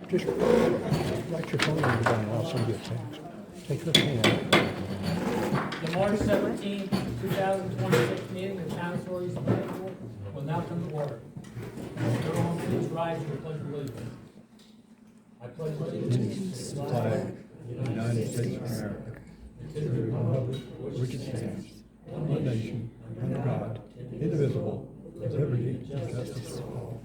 Just write your phone number down, I'll send you a text. Take her hand. The March 17, 2026 meeting of Town of Saugerties Planning Board will now come to order. Everyone please rise for the pledge of allegiance. I pledge allegiance to the flag of the United States of America, to the republic which it stands, one nation, under God, indivisible, with liberty and justice for all.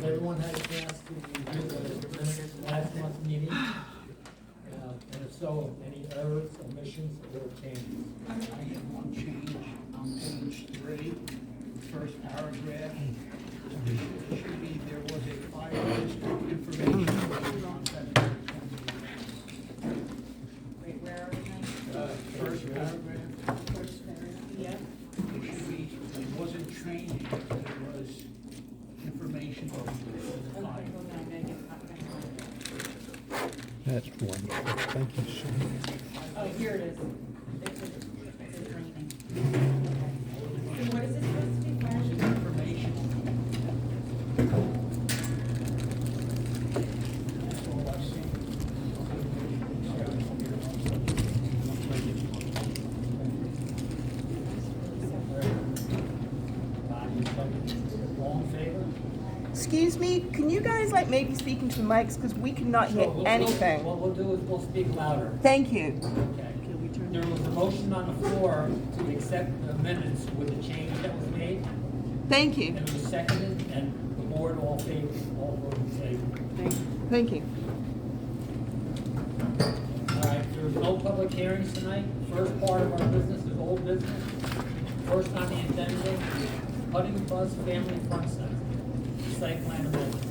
Everyone had a chance to review the minutes of last month's meeting. And if so, any errors, omissions, or changes? I have one change on page 3, first paragraph. It should be, there was a fire district information on February 28th. Wait, where are we now? First paragraph, First paragraph, yeah. it should be, it wasn't training, it was information on the Okay, fire. hold on, I gotta get a copy. That's wonderful. Thank you so much. Oh, here it is. It's raining. Okay. So what is this supposed to be, Flash? Information. That's all I've seen. All in favor? Excuse me, can you guys like maybe speak into the mics because we cannot hear Sure, anything? What we'll do is we'll speak louder. Thank you. Okay. There was a motion on the floor to accept the minutes with the change that was made, Thank you. and it was seconded, and the board all voted in favor. Thank you. All right, there's no public hearings tonight. First part of our business is old business. First on the agenda is Putting Bus Family Fun Center, site plan amendment.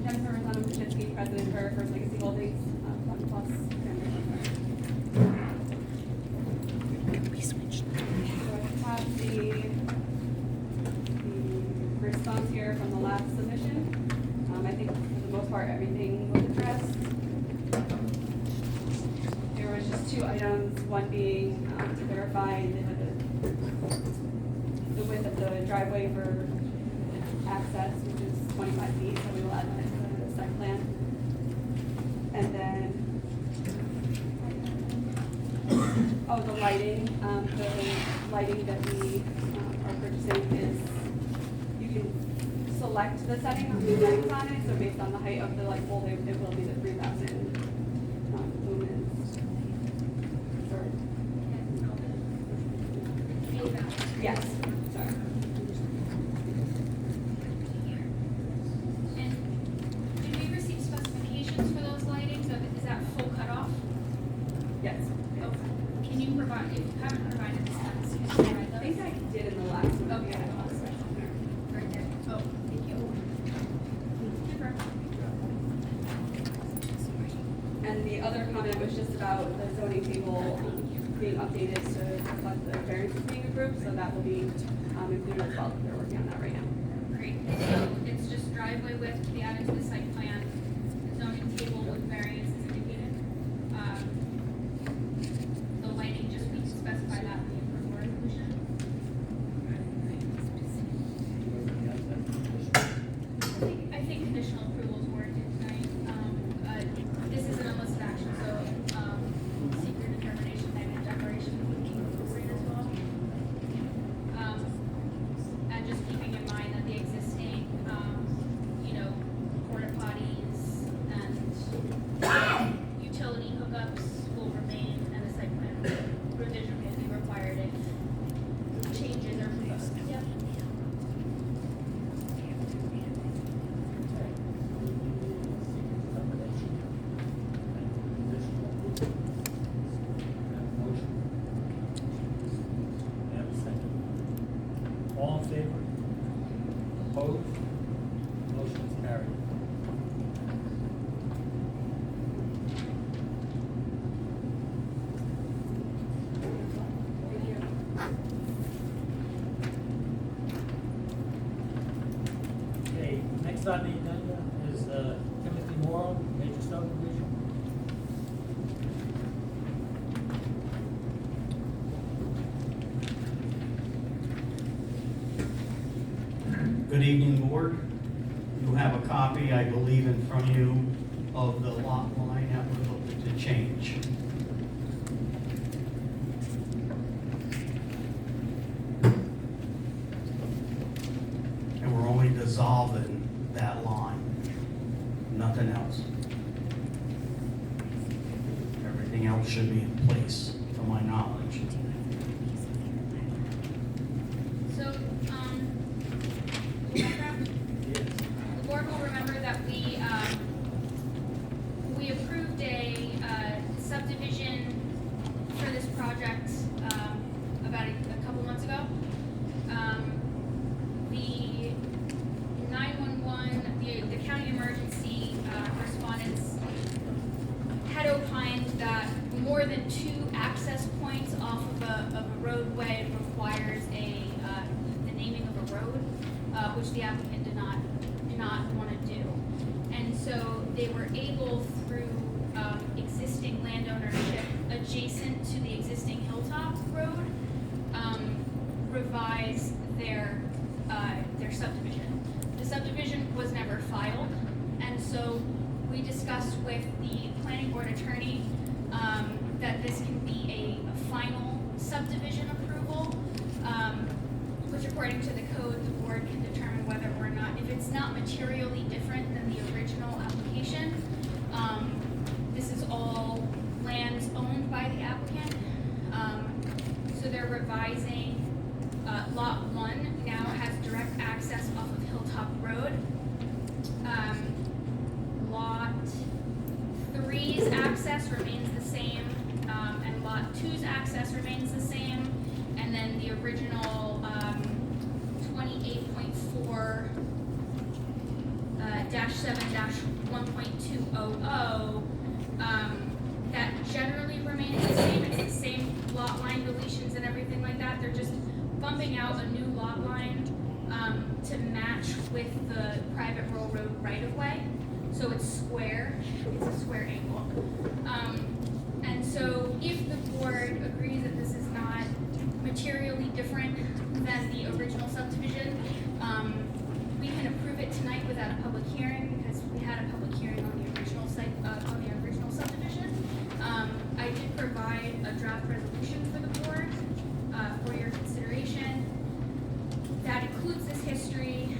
Jennifer Rosano-Kuczynski, president for First Legacy Holdings, Fund Plus. We switched. So I have the response here from the last submission. I think for the most part, everything was addressed. There was just two items, one being to verify the width of the driveway for access, which is 25 feet, so we will add that to the site plan. And then, the lighting that we are purchasing is, you can select the settings on it, so based on the height of the light pole, it will be the 3,000 lumens. Sorry. Yes, sorry. And did we receive specifications for those lightings? Is that full cutoff? Yes. Okay. Can you provide, if you haven't provided the specs, can you provide I those? think I did in the last one. Okay. Yeah. Right there. Oh, thank you. Super. And the other comment was just about the zoning table being updated to reflect the variances being approved, so that will be included as well. They're working on that right now. Great. So it's just driveway width to be added to the site plan, the zoning table with variances indicated. The lighting, just we can specify that in the approval resolution. I think conditional approval is warranted tonight. This is an illicit action, so, secret determination and a declaration would be appropriate as well. And just keeping in mind that the existing, porta potties and utility hookups will remain, and the site plan revision will be required if changes are proposed. Yep. All in favor? Opposed? Motion is carried. Next on the agenda is Timothy Morrow, major subdivision. Good evening, board. You have a copy, I believe, in front of you of the lot line that we're looking to change. And we're only dissolving that line, nothing else. Everything else should be in place, to my knowledge. So, the board will remember that we approved a subdivision for this project about a couple months ago. The 911, the county emergency respondents had opined that more than 2 access points off of a roadway requires the naming of a road, which the applicant did not want to do. And so they were able, through existing land ownership adjacent to the existing Hilltop Road, revise their subdivision. The subdivision was never filed, and so we discussed with the planning board attorney that this can be a final subdivision approval, which according to the code, the board can determine whether or not, if it's not materially different than the original application, this is all lands owned by the applicant. So they're revising, lot 1 now has direct access off of Hilltop Road. Lot 3's access remains the same, and lot 2's access remains the same, and then the original 28.4 -7-1.200, that generally remains the same. It's the same lot line deletions and everything like that. They're just bumping out a new lot line to match with the private rural road right-of-way. So it's square, it's a square angle. And so if the board agrees that this is not materially different than the original subdivision, we can approve it tonight without a public hearing, because we had a public hearing on the original site, on the original subdivision. I did provide a draft resolution for the board, for your consideration. That includes this history,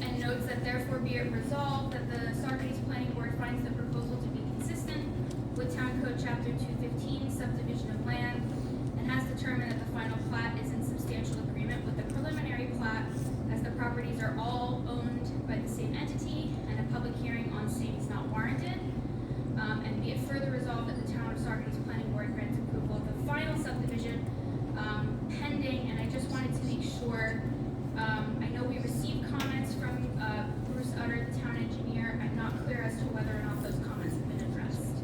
and notes that therefore be it resolved that the Saugerties Planning Board finds the proposal to be consistent with Town Code Chapter 215, subdivision of land, and has determined that the final plat is in substantial agreement with the preliminary plat, as the properties are all owned by the same entity, and a public hearing on same is not warranted. And be it further resolved that the Town of Saugerties Planning Board grants approval of the final subdivision, pending, and I just wanted to make sure, I know we received comments from Bruce Utter, the town engineer. I'm not clear as to whether or not those comments have been addressed.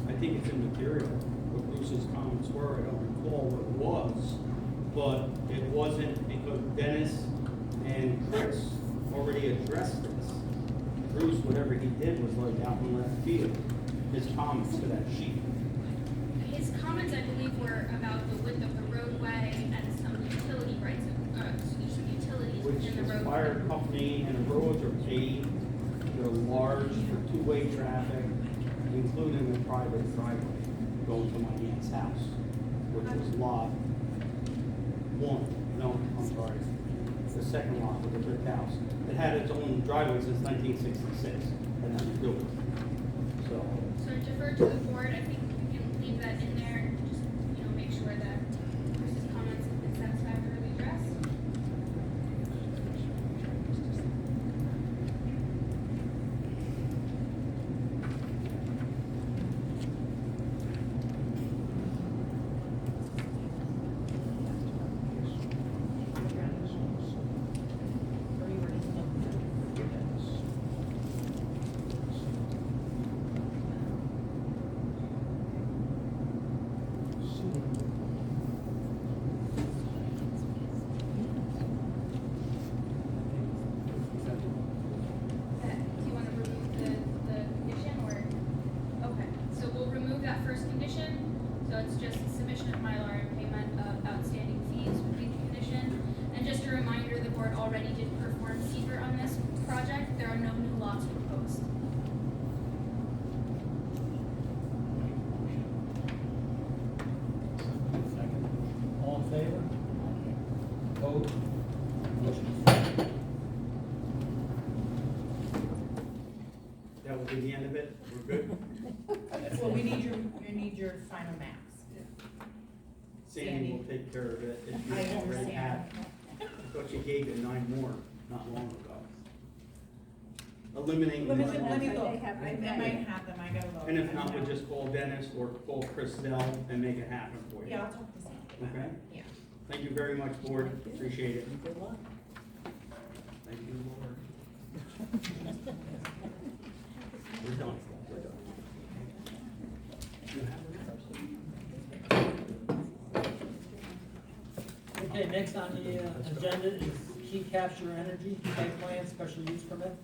I think it's immaterial what Bruce's comments were. I don't recall what it was, but it wasn't because Dennis and Chris already addressed this. Bruce, whatever he did was like out in left field, his comments to that sheet. His comments, I believe, were about the width of the roadway and some utility rights, utilities Which within the is roadway. fire company and the roads are paved, they're large for two-way traffic, including the private driveway going to my aunt's house, which was lot 1, no, I'm sorry, the second lot with the brick house. It had its own driveway since 1966, and then it built. So, So defer to the board, I think we can leave that in there and just, make sure that Bruce's comments have been satisfactorily addressed. already did perform seeker on this project. There are no new lots proposed. Second. All in favor? Opposed? Motion carries. That will be the end of it, we're good? Well, we need your final maps. Sandy will take care of it if you I already have. understand. I thought you gave you 9 more not long ago. Eliminating. Let me one look, more. I might have them, I gotta look. And if not, we'll just call Dennis or call Christelle and make it happen for you. Yeah, I'll talk to Sandy. Okay? Yeah. Thank you very much, board, appreciate it. Good luck. Thank you, Lord. We're done, we're done. You have it. Okay, next on the agenda is Key Capture Energy, site plan, special use permit.